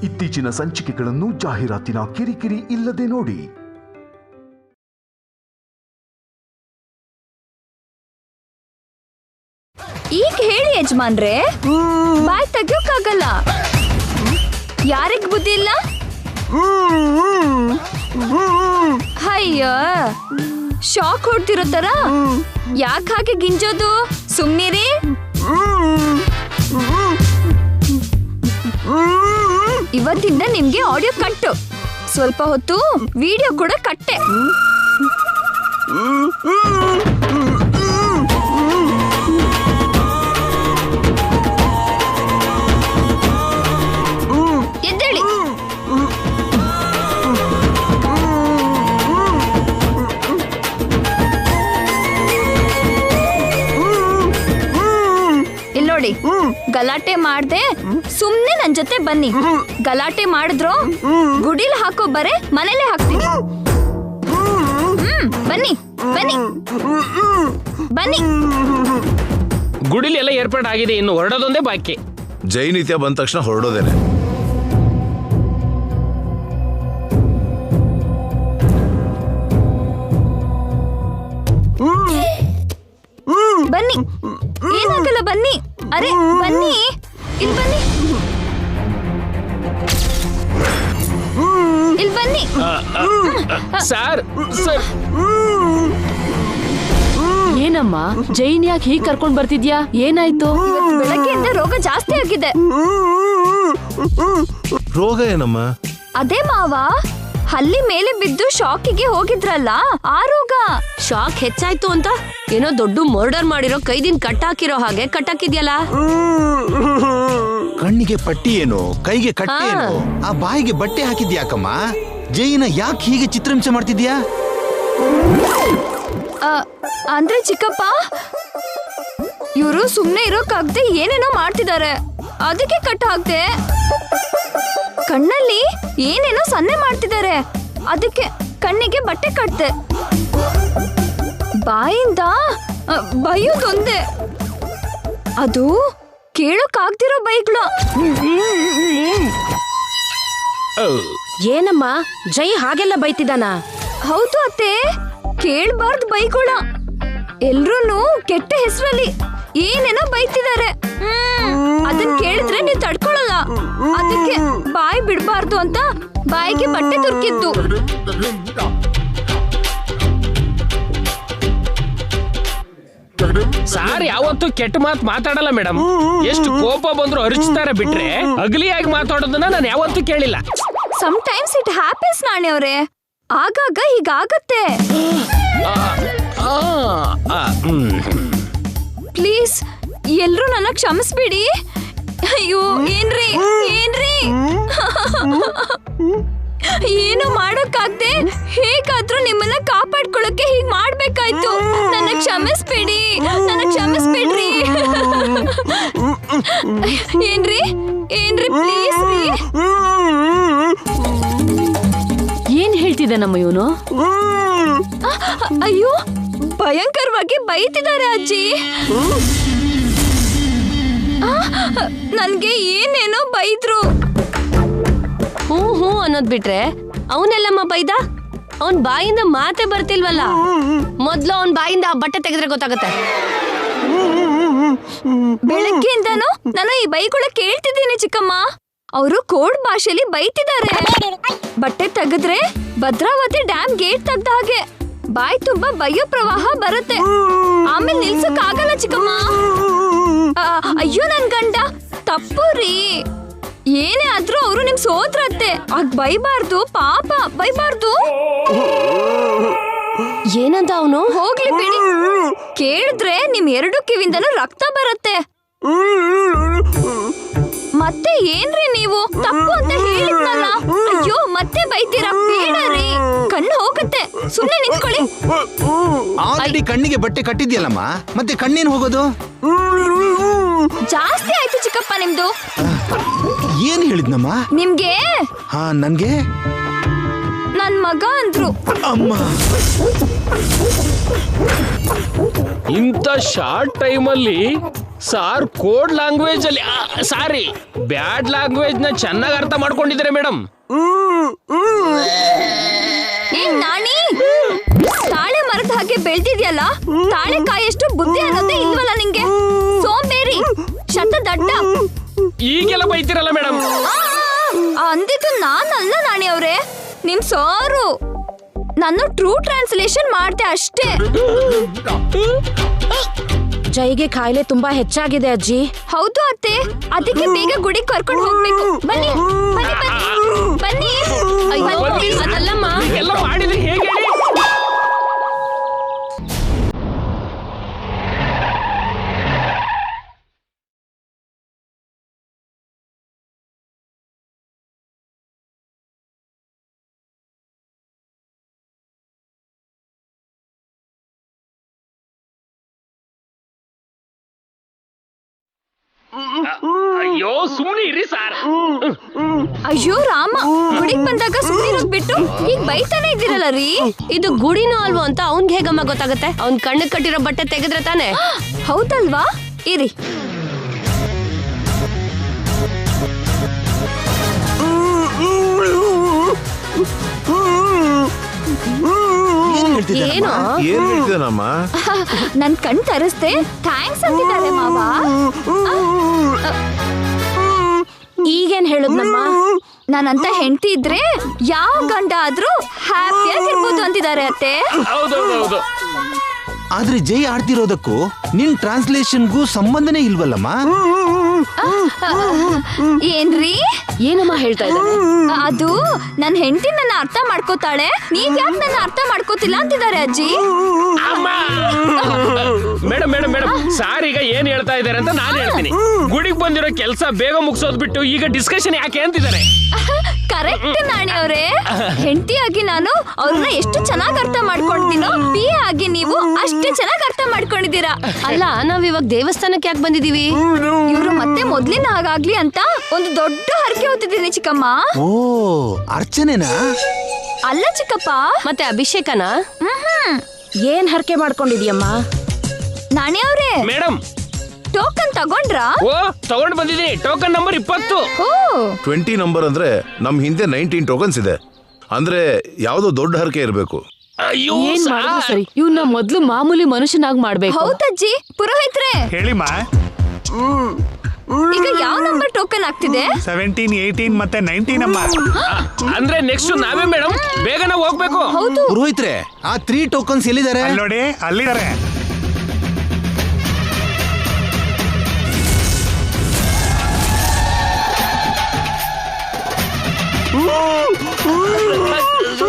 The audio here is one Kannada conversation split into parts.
ಇತ್ತೀಚಿನ ಸಂಚಿಕೆಗಳನ್ನು ಜಾಹೀರಾತಿನ ಕಿರಿಕಿರಿ ಇಲ್ಲದೆ ನೋಡಿ. ಈಗ ಹೇಳಿ ಯಜಮಾನ್ರೆ, ಬಾಯ್ ತೆಗಿಯೋಕ್ಕಾಗಲ್ಲ. ಯಾರಿಗ್ ಬುದ್ಧಿ ಇಲ್ಲ? ಅಯ್ಯ, ಶಾಕ್ ಹೊಡ್ತಿರೋ ತರ ಯಾಕೆ ಹಾಗೆ ಗಿಂಜೋದು? ಸುಮ್ನಿರಿ. ಇವತ್ತಿಂದ ನಿಮ್ಗೆ ಆಡಿಯೋ ಕಟ್ಟು, ಸ್ವಲ್ಪ ಹೊತ್ತು ವಿಡಿಯೋ ಕೂಡ ಕಟ್ಟೆ. ಎದ್ದೇಳಿ. ಇಲ್ಲೋಡಿ, ಗಲಾಟೆ ಮಾಡ್ದೆ ಸುಮ್ನೆ ನನ್ ಜೊತೆ ಬನ್ನಿ. ಗಲಾಟೆ ಮಾಡಿದ್ರು ಗುಡಿಲ್ ಹಾಕೋ ಬರೆ ಮನೇಲೆ ಹಾಕ್ತೀನಿ. ಬನ್ನಿ ಬನ್ನಿ ಬನ್ನಿ. ಗುಡಿಲಿ ಎಲ್ಲ ಏರ್ಪಾಡು ಆಗಿದೆ, ಇನ್ನು ಹೊರಡೋದೊಂದೇ ಬಾಕಿ. ಜೈನಿತ್ಯ ಬಂದ ತಕ್ಷಣ ಹೊರಡೋದೇನೆ. ಬನ್ನಿ, ಏನಾಗಲ್ಲ ಬನ್ನಿ. ಅರೆ ಬನ್ನಿ, ಇಲ್ಲಿ ಬನ್ನಿ, ಇಲ್ಲಿ ಬನ್ನಿ. ಸರ್ ಸರ್, ಏನಮ್ಮ ಜೈನ್ ಯಾಕೆ ಹೀಗ್ ಕರ್ಕೊಂಡ್ ಬರ್ತಿದ್ಯಾ? ಏನಾಯ್ತು? ಬೆಳಗ್ಗೆಯಿಂದ ರೋಗ ಜಾಸ್ತಿ ಆಗಿದೆ. ರೋಗ ಏನಮ್ಮ? ಅದೇ ಮಾವ, ಹಲ್ಲಿ ಮೇಲೆ ಬಿದ್ದು ಶಾಕಿಗೆ ಹೋಗಿದ್ರಲ್ಲ, ಆ ರೋಗ. ಶಾಕ್ ಹೆಚ್ಚಾಯ್ತು ಅಂತ ಏನೋ ದೊಡ್ಡ ಮರ್ಡರ್ ಮಾಡಿರೋ ಕೈದಿನ್ ಕಟ್ಟಾಕಿರೋ ಹಾಗೆ ಕಟ್ಟಾಕಿದ್ಯಲ್ಲ. ಕಣ್ಣಿಗೆ ಪಟ್ಟಿ ಏನು, ಕೈಗೆ ಕಟ್ಟಿ ಏನು, ಆ ಬಾಯಿಗೆ ಬಟ್ಟೆ ಹಾಕಿದ್ಯಾಕಮ್ಮ? ಜೈನ ಯಾಕೆ ಹೀಗೆ ಚಿತ್ರಹಿಂಸೆ ಮಾಡ್ತಿದ್ಯಾ? ಅಂದ್ರೆ ಚಿಕ್ಕಪ್ಪ, ಇವರು ಸುಮ್ನೆ ಇರೋಕಾಗ್ದೆ ಏನೇನೋ ಮಾಡ್ತಿದ್ದಾರೆ, ಅದಕ್ಕೆ ಕಟ್ ಹಾಕ್ದೆ. ಕಣ್ಣಲ್ಲಿ ಏನೇನೋ ಸನ್ನೆ ಮಾಡ್ತಿದ್ದಾರೆ, ಅದಕ್ಕೆ ಕಣ್ಣಿಗೆ ಬಟ್ಟೆ ಕಟ್ದೆ. ಬಾಯಿಂದ ಬೈಯೋದೊಂದೇ, ಅದು ಕೇಳೋಕಾಗ್ದಿರೋ ಬೈಗಳು. ಏನಮ್ಮ ಜೈ ಹಾಗೆಲ್ಲ ಬೈತಿದಾನ? ಹೌದು ಅತ್ತೆ, ಕೇಳ್ಬಾರ್ದು ಬೈಗುಳ. ಎಲ್ರೂನು ಕೆಟ್ಟ ಹೆಸರಲ್ಲಿ ಏನೇನೋ ಬೈತಿದ್ದಾರೆ. ಅದನ್ ಕೇಳಿದ್ರೆ ನೀವ್ ತಡ್ಕೊಳಲ್ಲ, ಅದಕ್ಕೆ ಬಾಯಿ ಬಿಡ್ಬಾರ್ದು ಅಂತ ಬಾಯಿಗೆ ಬಟ್ಟೆ ತುರ್ಕಿದ್ದು. ಸಾರ್ ಯಾವತ್ತೂ ಕೆಟ್ಟ ಮಾತು ಮಾತಾಡಲ್ಲ ಮೇಡಮ್. ಎಷ್ಟು ಕೋಪ ಬಂದ್ರು ಅರಿಚ್ತಾರೆ ಬಿಟ್ರೆ ಅಗಲಿಯಾಗಿ ಮಾತಾಡೋದನ್ನ ನಾನು ಯಾವತ್ತೂ ಕೇಳಿಲ್ಲ. ಸಮ್ಟೈಮ್ಸ್ ಇಟ್ ಹ್ಯಾಪನ್ಸ್ ನಾಣಿ ಅವ್ರೆ, ಆಗಾಗ ಹೀಗಾಗತ್ತೆ. ಪ್ಲೀಸ್ ಎಲ್ರೂ ನನ್ನ ಕ್ಷಮಿಸ್ಬಿಡಿ. ಅಯ್ಯೋ ಏನ್ರಿ ಏನ್ರಿ, ಏನು ಮಾಡೋಕ್ಕಾಗ್ದೆ ಹೇಗಾದ್ರೂ ನಿಮ್ಮನ್ನ ಕಾಪಾಡ್ಕೊಳ್ಳಕ್ಕೆ ಹೀಗ್ ಮಾಡ್ಬೇಕಾಯ್ತು. ನನ್ನ ಕ್ಷಮಿಸ್ಬಿಡಿ, ನನ್ನ ಕ್ಷಮಿಸ್ಬಿಡ್ರಿ. ಏನ್ರಿ ಏನ್ರಿ ಪ್ಲೀಸ್ ರೀ. ಏನ್ ಹೇಳ್ತಿದ್ದ ನಮ್ಮ ಇವನು? ಅಯ್ಯೋ, ಭಯಂಕರವಾಗಿ ಬೈತಿದ್ದಾರೆ ಅಜ್ಜಿ. ನನ್ಗೆ ಏನೇನೋ ಬೈದ್ರು. ಹ್ಞೂ ಅನ್ನೋದ್ ಬಿಟ್ರೆ ಅವನೆಲ್ಲಮ್ಮ ಬೈದ? ಅವನ್ ಬಾಯಿಂದ ಮಾತೆ ಬರ್ತಿಲ್ವಲ್ಲ. ಮೊದ್ಲು ಅವನ್ ಬಾಯಿಂದ ಆ ಬಟ್ಟೆ ತೆಗೆದ್ರೆ ಗೊತ್ತಾಗತ್ತೆ. ಬೆಳಗ್ಗೆಯಿಂದನೂ ನಾನು ಈ ಬೈಗುಳ ಕೇಳ್ತಿದ್ದೀನಿ ಚಿಕ್ಕಮ್ಮ. ಅವರು ಕೋಡ್ ಭಾಷೆಲಿ ಬೈತಿದ್ದಾರೆ. ಬಟ್ಟೆ ತೆಗೆದ್ರೆ ಭದ್ರಾವತಿ ಡ್ಯಾಮ್ ಗೇಟ್ ತೆಗ್ದ ಹಾಗೆ ಬಾಯಿ ತುಂಬಾ ಬಯ್ಯೋ ಪ್ರವಾಹ ಬರುತ್ತೆ. ಆಮೇಲೆ ನಿಲ್ಸಕ್ ಆಗಲ್ಲ ಚಿಕ್ಕಮ್ಮ. ಅಯ್ಯೋ ನನ್ ಗಂಡ, ತಪ್ಪು ರೀ. ಏನೇ ಆದ್ರೂ ಅವರು ನಿಮ್ ಸೋದ್ರತ್ತೆ, ಆಗ ಬೈಬಾರ್ದು, ಪಾಪ ಬೈಬಾರ್ದು. ಏನಂತ ಅವನು? ಹೋಗ್ಲಿ ಬಿಡಿ, ಕೇಳಿದ್ರೆ ನಿಮ್ ಎರಡು ಕಿವಿಂದನೂ ರಕ್ತ ಬರುತ್ತೆ. ಮತ್ತೆ ಏನ್ರಿ ನೀವು ತಪ್ಪು ಅಂತ ಹೇಳಿದ್ನಲ್ಲ. ಅಯ್ಯೋ ಮತ್ತೆ ಬೈತೀರಾ, ಬೇಡ ರೀ, ಕಣ್ಣು ಹೋಗುತ್ತೆ. ಸುಮ್ನೆ ನಿಂತ್ಕೊಳ್ಳಿ. ಆಲ್ರೆಡಿ ಕಣ್ಣಿಗೆ ಬಟ್ಟೆ ಕಟ್ಟಿದ್ಯಲ್ಲಮ್ಮ, ಮತ್ತೆ ಕಣ್ಣೇನು ಹೋಗೋದು? ಜಾಸ್ತಿ ಆಯ್ತು ಚಿಕ್ಕಪ್ಪ ನಿಮ್ದು. ಏನ್ ಹೇಳಿದ್ನಮ್ಮ? ನಿಮ್ಗೆ ಹಾ, ನನ್ಗೆ ನನ್ ಮಗ ಅಂದ್ರು. ಅಮ್ಮ, ಇಂಥ ಶಾರ್ಟ್ ಟೈಮಲ್ಲಿ ಸಾರ್ ಕೋಡ್ ಲ್ಯಾಂಗ್ವೇಜ್ ಅಲ್ಲಿ ಸಾರಿ ಬ್ಯಾಡ್ ಲ್ಯಾಂಗ್ವೇಜ್ ನ ಚೆನ್ನಾಗಿ ಅರ್ಥ ಮಾಡ್ಕೊಂಡಿದ್ದಾರೆ ಮೇಡಮ್. ಏನ್ ನಾಣಿ, ತಾಳೆ ಮರದ ಹಾಗೆ ಬೆಳ್ದಿದ್ಯಲ್ಲ, ತಾಳೆಕಾಯಷ್ಟು ಬುದ್ಧಿ ಅನ್ನೋದೇ ಇಲ್ವಲ್ಲ ನಿಂಗೆ? ಸೋಂಬೇರಿ, ಶತದಡ್ಡ. ಈಗೆಲ್ಲ ಬೈತಿರಲ್ಲ ಮೇಡಮ್. ಅಂದಿದ್ದು ನಾನಲ್ಲ ನಾಣಿ ಅವ್ರೆ, ನಿಮ್ ಸಾರು. ನಾನು ಟ್ರೂ ಟ್ರಾನ್ಸ್ಲೇಷನ್ ಮಾಡ್ದೆ ಅಷ್ಟೇ. ಜೈಗೆ ಕಾಯಿಲೆ ತುಂಬಾ ಹೆಚ್ಚಾಗಿದೆ ಅಜ್ಜಿ. ಹೌದು ಅತ್ತೆ, ಅದಕ್ಕೆ ಬೇಗ ಗುಡಿಗೆ ಕರ್ಕೊಂಡು ಹೋಗ್ಬೇಕು. ಬನ್ನಿ ಬನ್ನಿ ಬನ್ನಿ ಬನ್ನಿ. ಅದಲ್ಲಮ್ಮ, ಎಲ್ಲ ಮಾಡಿದ್ರೆ ಹೇಗೆ ಹೇಳಿ? ಅಯ್ಯೋ ಸುಮ್ಮನೆ ಇರಿ ಸಾರ್. ಅಯ್ಯೋ ರಾಮ, ಗುಡಿಗೆ ಬಂದಾಗ ಸುಮ್ಮನೆ ಬಿಟ್ಟು ಈಗ ಬೈತಾನೆ ಇದ್ದೀರಲ್ಲ ರೀ. ಇದು ಗುಡಿನೋ ಅಲ್ವೋ ಅಂತ ಅವ್ನ್ಗೆ ಹೇಗಮ್ಮ ಗೊತ್ತಾಗತ್ತೆ? ಅವ್ನ್ ಕಣ್ಣಿಗೆ ಕಟ್ಟಿರೋ ಬಟ್ಟೆ ತೆಗೆದ್ರೆ ತಾನೆ. ಹೌದಲ್ವಾ? ಇರಿ. ಏನೋ ಏನ್ ಹೇಳ್ತೀನಮ್ಮ? ನನ್ ಕಣ್ ತರಿಸ್ದೆ, ಥ್ಯಾಂಕ್ಸ್ ಅಂತಿದ್ದಾರೆ ಮಾವ. ಈಗೇನ್ ಹೇಳುದ್ನಮ್ಮ? ನಾನಂತ ಹೆಂಡತಿ ಇದ್ರೆ ಯಾವ ಗಂಡ ಆದ್ರೂ ಹ್ಯಾಪಿಯಾಗಿರ್ಬೋದು ಅಂತಿದ್ದಾರೆ ಅತ್ತೆ. ಹೌದೌದೌದು. ಆದ್ರೆ ಜೈ ಆಡ್ತಿರೋದಕ್ಕೂ ನಿನ್ ಟ್ರಾನ್ಸ್ಲೇಷನ್ಗೂ ಸಂಬಂಧನೇ ಇಲ್ವಲ್ಲಮ್ಮ? ಏನ್ರಿ? ಏನಮ್ಮ ಹೇಳ್ತಾ ಇದ್ದಾರೆ? ಅದು ನನ್ ಹೆಂಡತಿ ನನ್ನ ಅರ್ಥ ಮಾಡ್ಕೋತಾಳೆ, ನೀವ್ ಯಾಕೆ ನನ್ನ ಅರ್ಥ ಮಾಡ್ಕೋತಿಲ್ಲ ಅಂತಿದ್ದಾರೆ ಅಜ್ಜಿ. ಅಮ್ಮ ಮೇಡಮ್ ಮೇಡಮ್ ಮೇಡಮ್, ಸಾರ್ ಈಗ ಏನ್ ಹೇಳ್ತಾ ಇದಾರೆ ಅಂತ ನಾನು ಹೇಳ್ತೀನಿ. ಗುಡಿಗೆ ಬಂದಿರೋ ಕೆಲಸ ಬೇಗ ಮುಗಿಸೋದ್ ಬಿಟ್ಟು ಈಗ ಡಿಸ್ಕಷನ್ ಯಾಕೆ ಅಂತಿದ್ದಾರೆ. ಕರೆಕ್ಟ್ ನಾಣಿ ಅವ್ರೆ, ಹೆಂಡತಿಯಾಗಿ ನಾನು ಅವ್ರನ್ನ ಎಷ್ಟು ಚೆನ್ನಾಗಿ ಅರ್ಥ ಮಾಡ್ಕೊಂಡಿದ್ದೀನೋ, ಪಿ ಆಗಿ ನೀವು ಅಷ್ಟೇ ಚೆನ್ನಾಗಿ ಅರ್ಥ ಮಾಡ್ಕೊಂಡಿದ್ದೀರಾ. ಅಲ್ಲ, ನಾವ್ ಇವಾಗ ದೇವಸ್ಥಾನಕ್ಕೆ ಯಾಕೆ ಬಂದಿದೀವಿ? ಇವ್ರು ಮತ್ತೆ ಮೊದ್ಲಿನ ಹಾಗಾಗ್ಲಿ ಅಂತ ಒಂದು ದೊಡ್ಡ ಹರಕೆ ಹೊತ್ತಿದ್ದೀನಿ ಚಿಕ್ಕಮ್ಮ. ಓ, ಅರ್ಚನೆನಾ? ಅಲ್ಲ ಚಿಕ್ಕಪ್ಪ, ಮತ್ತೆ ಅಭಿಷೇಕನಾ? ಏನ್ ಹರಕೆ ಮಾಡ್ಕೊಂಡಿದ್ಯಮ್ಮ? ನಾಣಿ ಅವ್ರೆ, ಮೇಡಮ್ ಟೋಕನ್ ತಗೊಂಡ್ರಾ? ಓ ತಗೊಂಡ್ ಬಂದಿದ್ದೀನಿ. Token number 20. ಓ 20 ನಂಬರ್ ಅಂದ್ರೆ ನಮ್ ಹಿಂದೆ 19 ಟೋಕನ್ಸ್ ಇದೆ. ಅಂದ್ರೆ ಯಾವ್ದೋ ದೊಡ್ಡ ಹರಕೆ ಇರಬೇಕು. ಅಯ್ಯೋ ಏನ್ ಮಾಡಿದ್ರು ಸರಿ, ಇವ್ನ ಮೊದ್ಲು ಮಾಮೂಲಿ ಮನುಷ್ಯನಾಗ್ ಮಾಡ್ಬೇಕು. ಹೌದಜ್ಜಿ. ಪುರೋಹಿತ್ರೆ, ಹೇಳಿಮ್ಮ. ಈಗ ಯಾವ ನಂಬರ್ ಟೋಕನ್ ಆಗ್ತಿದೆ? 17, 18 ಮತ್ತೆ 19 ಅಮ್ಮ. ಅಂದ್ರೆ ನೆಕ್ಸ್ಟ್ ನಾವೇ ಮೇಡಮ್, ಬೇಗ ನಾವು ಹೋಗ್ಬೇಕು. ಹೌದು. ಪುರೋಹಿತ್ರೆ, ಆ 3 ಟೋಕನ್ಸ್ ಎಲ್ಲಿದ್ದಾರೆ? ಅಲ್ಲಿ ನೋಡಿ, ಅಲ್ಲಿದ್ದಾರೆ.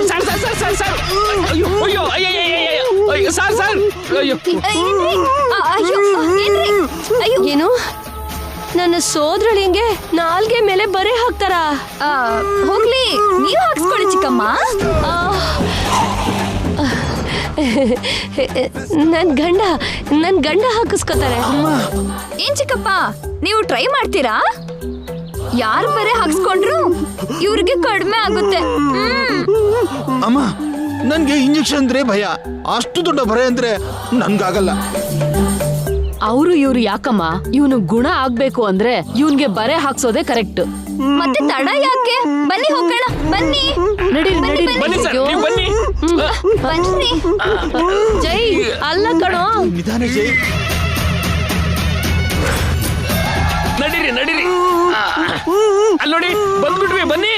Sir sir sir sir sir, ಅಯ್ಯೋ ಅಯ್ಯೋ ಅಯ್ಯೋ ಸರ್ ಸರ್, ಅಯ್ಯೋ ಏನ್ರಿ? ಅಯ್ಯೋ ಏನ್ರಿ? ಅಯ್ಯೋ ಏನು, ನನ್ನ ಸೋದರಳಿಂಗೆ ನಾಲ್ಗೆ ಮೇಲೆ ಬರೆ ಹಾಕ್ತಾರ? ಹೋಗ್ಲಿ, ನೀವು ಹಾಕ್ಸ್ಕೊಳ್ಳಿ ಚಿಕ್ಕಮ್ಮ. ನನ್ ಗಂಡ ಹಾಕಿಸ್ಕೊತಾರೆ. ಏನ್ ಚಿಕ್ಕಪ್ಪ, ನೀವು ಟ್ರೈ ಮಾಡ್ತೀರಾ? ಯಾರು ಬರೆ ಹಾಕ್ಸ್ಕೊಂಡ್ರು ಇವ್ರಿಗೆ ಕಡಿಮೆ ಆಗುತ್ತೆ. ಅಮ್ಮ, ನನ್ಗೆ ಇಂಜೆಕ್ಷನ್ ಅಂದ್ರೆ ಭಯ. ಅಷ್ಟು ದೊಡ್ಡ ಭಯ ಅಂದ್ರೆ ನನ್ಗಾಗಲ್ಲ. ಅವ್ರು ಇವ್ರು ಯಾಕಮ್ಮ? ಇವನು ಗುಣ ಆಗ್ಬೇಕು ಅಂದ್ರೆ ಇವನ್ಗೆ ಬರೆ ಹಾಕ್ಸೋದೇ ಕರೆಕ್ಟ್. ಮತ್ತೆ ತಡ ಯಾಕೆ? ಬನ್ನಿ ಹೋಗೋಣ, ಬನ್ನಿ. ನಡೀರಿ ನಡೀರಿ. ಬನ್ನಿ ಸರ್, ನೀವು ಬನ್ನಿ. ಬನ್ನಿ. ಜೈ, ಅಲ್ಲ ಕಣೋ, ನಿಧಾನ ಜೈ. ನಡೀರಿ ನಡೀರಿ. ಅಲ್ಲಿ ನೋಡಿ, ಬಂದ್ಬಿಟ್ವಿ, ಬನ್ನಿ.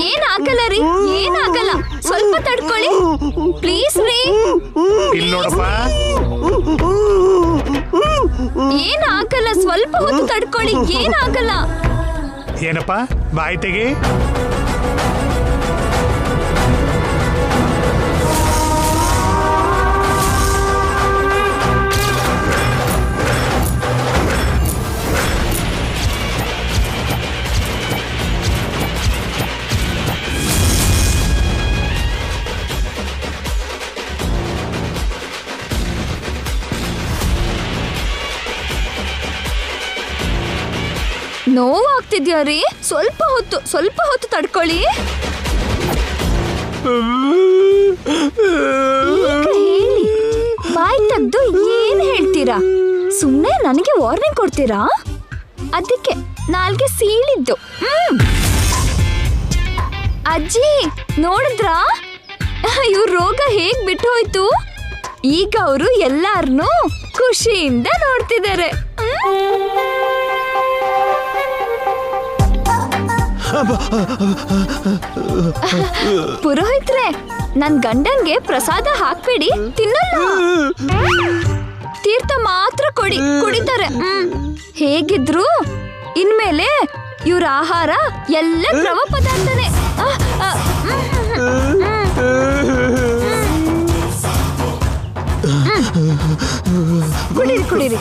ಏನಾಗಲ್ಲ ರೀ, ಏನಾಗಲ್ಲ. ಸ್ವಲ್ಪ ತಡ್ಕೊಳ್ಳಿ ಪ್ಲೀಸ್ ರೀ. ಇಲ್ಲಿ ನೋಡಪ್ಪ. ಏನಾಗಲ್ಲ, ಸ್ವಲ್ಪ ಹೊತ್ತು ತಡ್ಕೊಳ್ಳಿ, ಏನಾಗಲ್ಲ. ಏನಪ್ಪ, ಬಾಯಿ ತೆಗಿ. ನೋವಾಗ್ತಿದ್ಯಾ ರೀ? ಸ್ವಲ್ಪ ಹೊತ್ತು ತಡ್ಕೊಳ್ಳಿ. ಈಗ ಹೇಳಿ, ಬಾಯಿ ತೆಗ್ದು ಏನ್ ಹೇಳ್ತೀರಾ? ಸುಮ್ನೆ ನನಗೆ ವಾರ್ನಿಂಗ್ ಕೊಡ್ತೀರಾ? ಅದಕ್ಕೆ ನಾಲ್ಗೆ ಸೀಳಿದ್ದು. ಅಜ್ಜಿ ನೋಡಿದ್ರಾ ಇವ್ರ ರೋಗ ಹೇಗ್ ಬಿಟ್ಟು ಹೋಯ್ತು? ಈಗ ಅವರು ಎಲ್ಲಾರನ್ನೂ ಖುಷಿಯಿಂದ ನೋಡ್ತಿದ್ದಾರೆ. ಪುರೋಹಿತ್ರೆ, ನನ್ ಗಂಡನ್ಗೆ ಪ್ರಸಾದ ಹಾಕ್ಬೇಡಿ, ತಿನ್ನಲ್ಲ. ತೀರ್ಥ ಮಾತ್ರ ಕೊಡಿ, ಕುಡಿತಾರೆ. ಹೇಗಿದ್ರು ಇನ್ಮೇಲೆ ಇವ್ರ ಆಹಾರ ಎಲ್ಲ ದ್ರವ ಪದಾರ್ಥನೇ. ಕುಡೀರಿ.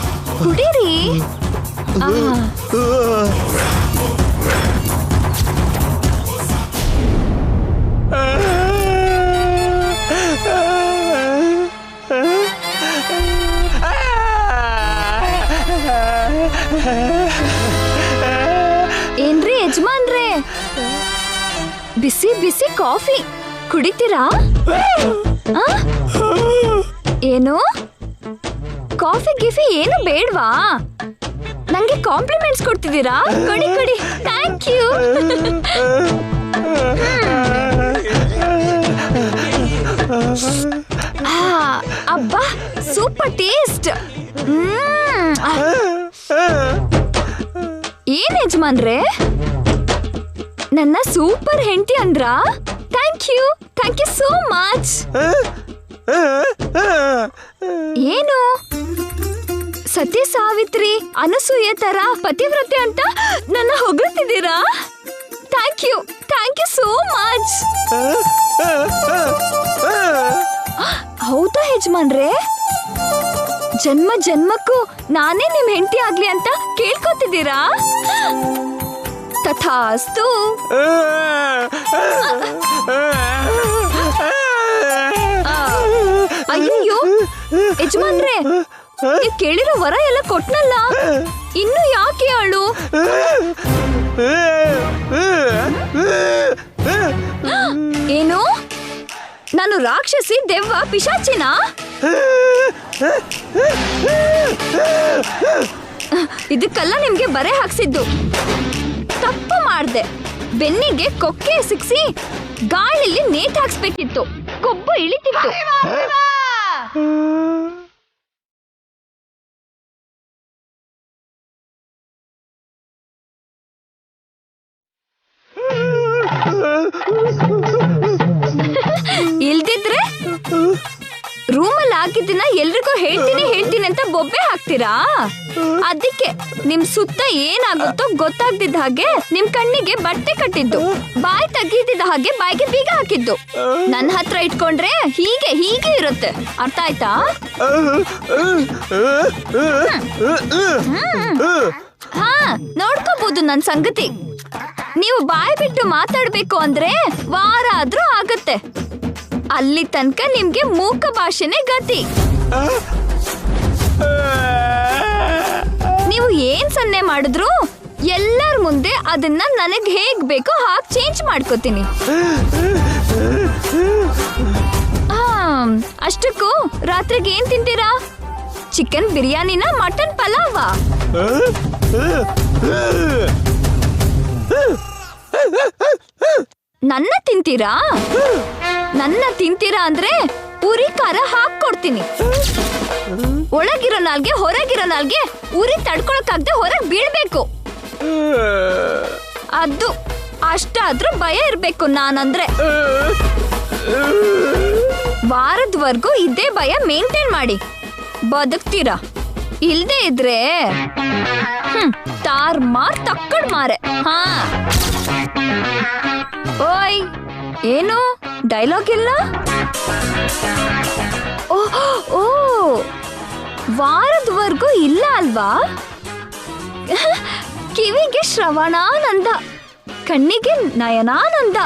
ಏನ್ರಿ ಯಜಮಾನ್ರೆ, ಬಿಸಿ ಬಿಸಿ ಕಾಫಿ ಕುಡಿತೀರಾ? ಏನು ಕಾಫಿ ಗಿಫಿ ಏನು ಬೇಡ್ವಾ? ನಂಗೆ ಕಾಂಪ್ಲಿಮೆಂಟ್ಸ್ ಕೊಡ್ತಿದ್ದೀರಾ? ಕೊಡಿ. Thank you. ಅಬ್ಬಾ, ಸೂಪರ್ ಟೇಸ್ಟ್. ಏನ್ ಯಜಮಾನ್ರೆ, ನನ್ನ ಸೂಪರ್ ಹೆಂಡತಿ ಅಂದ್ರಾ? Thank you so much. ಏನು ಸತ್ಯ ಸಾವಿತ್ರಿ ಅನಸೂಯೆ ತರ ಪತಿವ್ರತೆ ಅಂತ ನನ್ನ ಹೊಗಳ್ತಿದ್ದೀರಾ? Thank you so much. ಹೌದಾ ಯಜಮಾನ್ರೆ? ಜನ್ಮ ಜನ್ಮಕ್ಕೂ ನಾನೇ ನಿಮ್ ಹೆಂಡತಿ ಆಗ್ಲಿ ಅಂತ ಕೇಳ್ಕೊತಿದ್ದೀರಾ? ತಥಾಸ್ತು. ಅಯ್ಯೋ ಯಜಮಾನ್ರೆ, ನೀವ್ ಕೇಳಿರೋ ವರ ಎಲ್ಲ ಕೊಟ್ನಲ್ಲ, ಇನ್ನು ಯಾಕೆ ಅಳು? ಏನು ನಾನು ರಾಕ್ಷಸಿ, ದೆವ್ವ, ಪಿಶಾಚಿನ? ಇದಕ್ಕೆಲ್ಲ ನಿಮ್ಗೆ ಬರೆ ಹಾಕ್ಸಿದ್ದು. ತಪ್ಪು ಮಾಡ್ದೆ. ಬೆನ್ನಿಗೆ ಕೊಕ್ಕೆ ಸಿಕ್ಸಿ ಗಾಳಿಲಿ ನೇತ್ ಹಾಕ್ಸ್ಬೇಕಿತ್ತು, ಕೊಬ್ಬು ಇಳಿತಿತ್ತು. ಇಲ್ದಿದ್ರೆ ರೂಮಲ್ಲಿ ಹಾಕಿದ್ದನ್ನ ಎಲ್ರಿಗೂ ಹೇಳ್ತೀನಿ ಅಂತ ಬೊಬ್ಬೆ ಹಾಕ್ತೀರಾ? ಅದಕ್ಕೆ ನಿಮ್ ಸುತ್ತ ಏನಾಗುತ್ತೋ ಗೊತ್ತಾಗ್ದಿದ್ದ ಹಾಗೆ ನಿಮ್ ಕಣ್ಣಿಗೆ ಬಟ್ಟೆ ಕಟ್ಟಿದ್ದು, ಬಾಯಿ ತೆಗೀದಿದ್ದ ಹಾಗೆ ಬಾಯಿಗೆ ಬೀಗ ಹಾಕಿದ್ದು. ನನ್ನ ಹತ್ರ ಇಟ್ಕೊಂಡ್ರೆ ಹೀಗೆ ಇರುತ್ತೆ. ಅರ್ಥ ಆಯ್ತಾ? ಹಾ, ನೋಡ್ಕೋಬಹುದು ನನ್ ಸಂಗತಿ. ನೀವು ಬಾಯಿ ಬಿಟ್ಟು ಮಾತಾಡ್ಬೇಕು ಅಂದ್ರೆ ವಾರ ಆದ್ರೂ ಆಗತ್ತೆ. ಅಲ್ಲಿ ತನಕ ನಿಮ್ಗೆ ಮೂಕ ಭಾಷೆನೇ ಗತಿ. ನೀವು ಏನ್ ಸನ್ನೆ ಮಾಡಿದ್ರು ಎಲ್ಲರ ಮುಂದೆ ಅದನ್ನ ನನಗ್ ಹೇಗ್ ಬೇಕೋ ಹಾಗೆ ಚೇಂಜ್ ಮಾಡ್ಕೋತೀನಿ. ಅಷ್ಟಕ್ಕೂ ರಾತ್ರಿಗೆ ಏನ್ ತಿಂತೀರಾ? ಚಿಕನ್ ಬಿರಿಯಾನಿನ, ಮಟನ್ ಪಲಾವ? ನನ್ನ ತಿಂತೀರಾ ಅಂದ್ರೆ ಉರಿ ಖಾರ ಹಾಕೊಡ್ತೀನಿ. ಒಳಗಿರೋ ನಾಲ್ಗೆ ಹೊರಗಿರೋ ನಾಲ್ಗೆ ಉರಿ ತಡ್ಕೊಳಕ್ಕಾಗ್ದೆ ಹೊರಗ್ ಬೀಳ್ಬೇಕು. ಅದು ಅಷ್ಟಾದ್ರೂ ಭಯ ಇರ್ಬೇಕು ನಾನಂದ್ರೆ. ವಾರದವರೆಗೂ ಇದೇ ಭಯ ಮೇಂಟೈನ್ ಮಾಡಿ ಬದುಕ್ತೀರಾ. ಇಲ್ದೇ ಇದ್ರೆ ತಾರ್ ಮಾರ್ ತಕ್ಕಡ್ ಮಾರೆ. ಹಾ, ಓಯ್, ಏನು ಡೈಲಾಗ್ ಇಲ್ಲ? ಓ, ವಾರದವರೆಗೂ ಇಲ್ಲ ಅಲ್ವಾ? ಕಿವಿಗೆ ಶ್ರವಣಾನಂದ, ಕಣ್ಣಿಗೆ ನಯನಾನಂದ.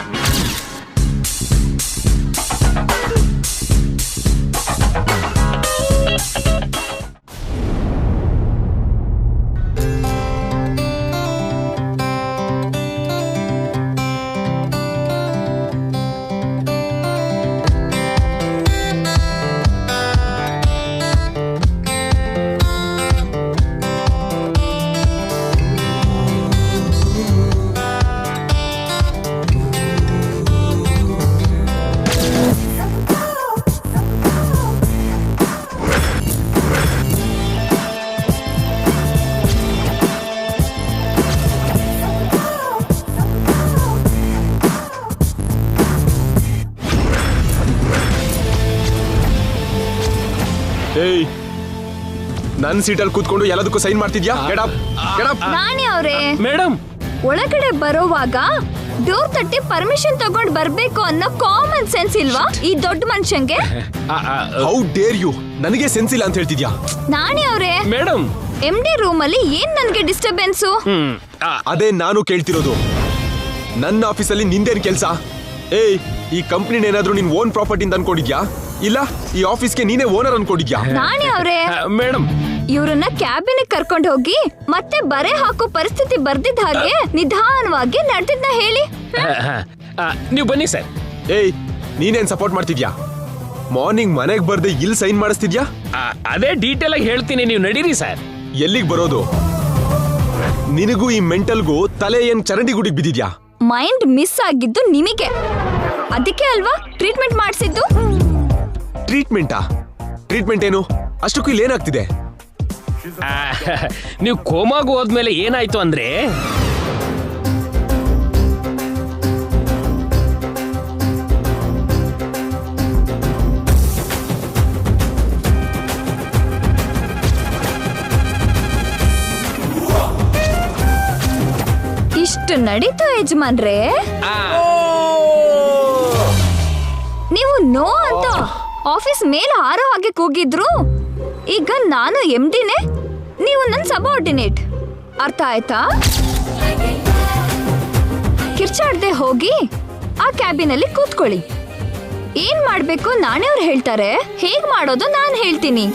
ಏಯ್ ನನ್ ಸೀಟಲ್ಲಿ ಕೂತ್ಕೊಂಡು ಎಲ್ಲದಕ್ಕೂ ಸೈನ್ ಮಾಡ್ತಿದ್ಯಾ? ನಾಣಿ ಅವ್ರೆ, ಮೇಡಮ್ ಒಳಗಡೆ ಬರೋವಾಗ ಡೋರ್ ತಟ್ಟಿ ಪರ್ಮಿಷನ್ ತಗೊಂಡ್ ಬರ್ಬೇಕು ಅನ್ನೋ ಕಾಮನ್ ಸೆನ್ಸ್ ಇಲ್ವಾ ಈ ದೊಡ್ಡ ಮನುಷ್ಯಂಗೆ? ಹೌ ಡೇರ್ ಯು, ನನಗೆ ಸೆನ್ಸ್ ಇಲ್ಲ ಅಂತ ಹೇಳ್ತಿದ್ಯಾ? ನಾಣಿ ಅವ್ರೆ, ಮೇಡಮ್ MD ರೂಮ್ ಅಲ್ಲಿ ಏನ್ ನನ್ಗೆ ಡಿಸ್ಟರ್ಬೆನ್ಸು? ಅದೇ ನಾನು ಕೇಳ್ತಿರೋದು. ನನ್ನ ಆಫೀಸಲ್ಲಿ ನಿಂದೇನ್ ಕೆಲ್ಸ? ಏಯ್, ಈ ಕಂಪ್ನಿನ ಏನಾದ್ರೂ ನಿನ್ ಓನ್ ಪ್ರಾಪರ್ಟಿ ಅಂತ ಅನ್ಕೊಂಡಿದ್ಯಾ? ಇಲ್ಲ ಈ ಆಫೀಸ್ಗೆ ನೀನೇ ಓನರ್ ಅನ್ಕೊಂಡಿದ್ಯಾ? ನಾಣಿ ಅವ್ರೆ, ಮೇಡಮ್ ಇವ್ರನ್ನ ಕ್ಯಾಬಿನ್ ಕರ್ಕೊಂಡು ಹೋಗಿ ಮತ್ತೆ ಬರೆ ಹಾಕೋ ಪರಿಸ್ಥಿತಿ ಬರ್ದಿದ್ದ ಹಾಗೆ ನಿಧಾನವಾಗಿ ನಡೆದಿದ್ನ ಹೇಳಿ. ನೀವು ಬನ್ನಿ ಸರ್. ಏಯ್, ನೀನೇನ್ ಸಪೋರ್ಟ್ ಮಾಡ್ತಿದ್ಯಾ? ಮಾರ್ನಿಂಗ್ ಮನೆಗ್ ಬರ್ದೆ ಇಲ್ಲಿ ಸೈನ್ ಮಾಡಿಸ್ತಿದ್ಯಾ? ಅದೇ ಡೀಟೇಲ್ ಆಗಿ ಹೇಳ್ತೀನಿ, ನೀವು ನಡೀರಿ ಸರ್. ಎಲ್ಲಿಗೆ ಬರೋದು? ನಿನಗೂ ಈ ಮೆಂಟಲ್ಗೂ ತಲೆ ಏನ್ ಚರಂಡಿ ಗುಡಿಗೆ ಬಿದ್ದಿದ್ಯಾ? ಮೈಂಡ್ ಮಿಸ್ ಆಗಿದ್ದು ನಿಮಗೆ, ಅದಕ್ಕೆ ಅಲ್ವಾ ಟ್ರೀಟ್ಮೆಂಟ್ ಮಾಡಿಸಿದ್ದು. ಟ್ರೀಟ್ಮೆಂಟ್ ಏನು? ಅಷ್ಟಕ್ಕೂ ಇಲ್ಲಿ ಏನಾಗ್ತಿದೆ? ನೀವು ಕೋಮಾಗ ಹೋದ್ಮೇಲೆ ಏನಾಯ್ತು ಅಂದ್ರೆ, ಇಷ್ಟು ನಡೀತು ಯಜಮಾನ್ರೆ. ನೀವು ನೋ ಅಂತ ಆಫೀಸ್ ಮೇಲೆ ಹಾರೋ ಹಾಗೆ ಕೂಗಿದ್ರು. ಈಗ ನಾನು MDನೇ, ನೀವು ನನ್ನ ಸಬಾರ್ಡಿನೇಟ್. ಅರ್ಥ ಆಯ್ತಾ? ಕಿರ್ಚಾಡ್ದೆ ಹೋಗಿ ಆ ಕ್ಯಾಬಿನಲ್ಲಿ ಕೂತ್ಕೊಳ್ಳಿ. ಏನ್ ಮಾಡ್ಬೇಕು ನಾಣೆಯವ್ರು ಹೇಳ್ತಾರೆ, ಹೇಗ್ ಮಾಡೋದು ನಾನು ಹೇಳ್ತೀನಿ.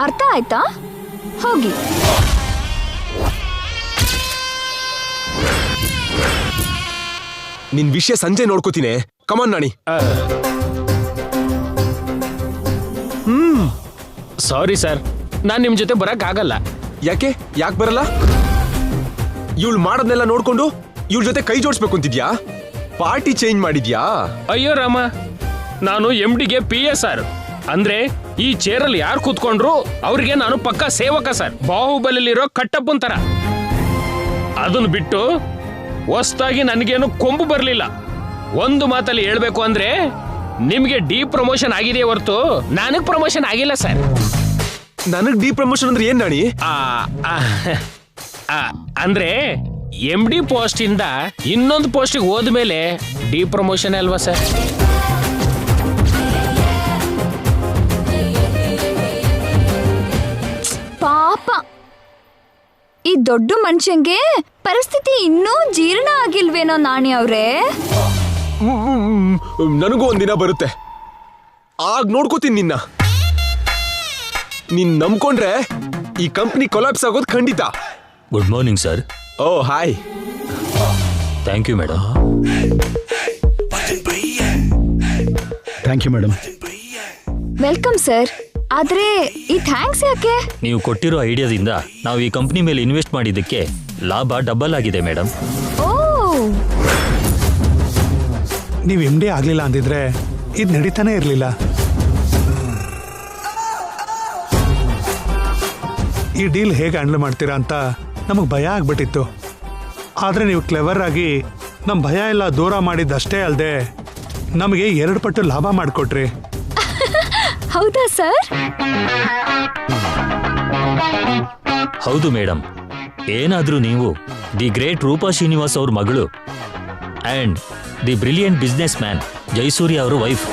ಅರ್ಥ ಆಯ್ತಾ? ಹೋಗಿ. ನಿನ್ ವಿಷಯ ಸಂಜೆ ನೋಡ್ಕೋತೀನಿ. ಕಮಾನ್ ನಾಣಿ. ಸಾರಿ ಸರ್, ನಾನ್ ನಿಮ್ ಜೊತೆ ಬರಕ್ ಆಗಲ್ಲ. ಯಾಕೆ ಬರಲ್ಲ? ಇವಳು ಮಾಡೋದ್ನೆಲ್ಲ ನೋಡ್ಕೊಂಡು ಇವಳ ಜೊತೆ ಕೈ ಜೋಡಿಸ್ಬೇಕು ಅಂತಿದ್ಯಾ? ಪಾರ್ಟಿ ಚೇಂಜ್ ಮಾಡಿದ್ಯಾ? ಅಯ್ಯೋ ರಾಮ, ನಾನು MDಗೆ PA ಸರ್. ಅಂದ್ರೆ ಈ ಚೇರಲ್ಲಿ ಯಾರು ಕೂತ್ಕೊಂಡ್ರು ಅವ್ರಿಗೆ ನಾನು ಪಕ್ಕ ಸೇವಕ ಸರ್. ಬಾಹುಬಲಿಲಿರೋ ಕಟ್ಟಪ್ಪನ್ ತರ. ಅದನ್ನ ಬಿಟ್ಟು ಹೊಸ್ದಾಗಿ ನನಗೇನು ಕೊಂಬು ಬರ್ಲಿಲ್ಲ. ಒಂದು ಮಾತಲ್ಲಿ ಹೇಳ್ಬೇಕು ಅಂದ್ರೆ, ನಿಮ್ಗೆ ಡಿ ಪ್ರಮೋಷನ್ ಆಗಿದೆಯೇ ಹೊರತು ನನಗ್ ಪ್ರಮೋಷನ್ ಆಗಿಲ್ಲ ಸರ್. ನನಗ್ ಡಿ ಪ್ರಮೋಷನ್ ಅಂದ್ರೆ ಏನ್ ನಾಣಿ? ಅಂದ್ರೆ MD ಪೋಸ್ಟ್ ಇಂದ ಇನ್ನೊಂದು ಪೋಸ್ಟಿಗೆ ಹೋದ್ಮೇಲೆ ಡಿ ಪ್ರಮೋಷನ್ ಅಲ್ವಾ ಸರ್? ಪಾಪ, ಈ ದೊಡ್ಡ ಮನುಷ್ಯಂಗೆ ಪರಿಸ್ಥಿತಿ ಇನ್ನೂ ಜೀರ್ಣ ಆಗಿಲ್ವೇನೋ ನಾಣಿ ಅವ್ರೆ. ನನಗೂ ಒಂದಿನ ಬರುತ್ತೆ, ಆಗ ನೋಡ್ಕೋತೀನಿ ನಿನ್ನ. ನೀನ್ ನಂಬ್ಕೊಂಡ್ರೆ ಈ ಕಂಪ್ನಿ ಕೊಲಾಪ್ಸ್ ಆಗೋದು ಖಂಡಿತ. Good morning sir. Oh hi. Thank you madam. Thank you madam. Welcome sir. ಆದ್ರೆ ಈ ಥ್ಯಾಂಕ್ಸ್ ಯಾಕೆ? ನೀವು ಕೊಟ್ಟಿರೋ ಐಡಿಯಾದಿಂದ ನಾವು ಈ ಕಂಪ್ನಿ ಮೇಲೆ ಇನ್ವೆಸ್ಟ್ ಮಾಡಿದ್ದಕ್ಕೆ ಲಾಭ ಡಬಲ್ ಆಗಿದೆ ಮೇಡಮ್. ಓ, ನೀವು MD ಆಗ್ಲಿಲ್ಲ ಅಂದಿದ್ರೆ ಇದು ನಡೀತಾನೆ ಇರಲಿಲ್ಲ. ಈ ಡೀಲ್ ಹೇಗೆ ಹ್ಯಾಂಡಲ್ ಮಾಡ್ತೀರಾ ಅಂತ ನಮಗೆ ಭಯ ಆಗ್ಬಿಟ್ಟಿತ್ತು. ಆದರೆ ನೀವು ಕ್ಲೆವರ್ ಆಗಿ ನಮ್ಮ ಭಯ ಎಲ್ಲ ದೂರ ಮಾಡಿದ್ದಷ್ಟೇ ಅಲ್ಲದೆ ನಮಗೆ 2 ಪಟ್ಟು ಲಾಭ ಮಾಡಿಕೊಟ್ರಿ. ಹೌದಾ ಸರ್? ಹೌದು ಮೇಡಮ್. ಏನಾದ್ರೂ ನೀವು ದಿ ಗ್ರೇಟ್ ರೂಪಾ ಶ್ರೀನಿವಾಸ್ ಅವ್ರ ಮಗಳು and the brilliant businessman Jayasurya ಅವರ ವೈಫ್.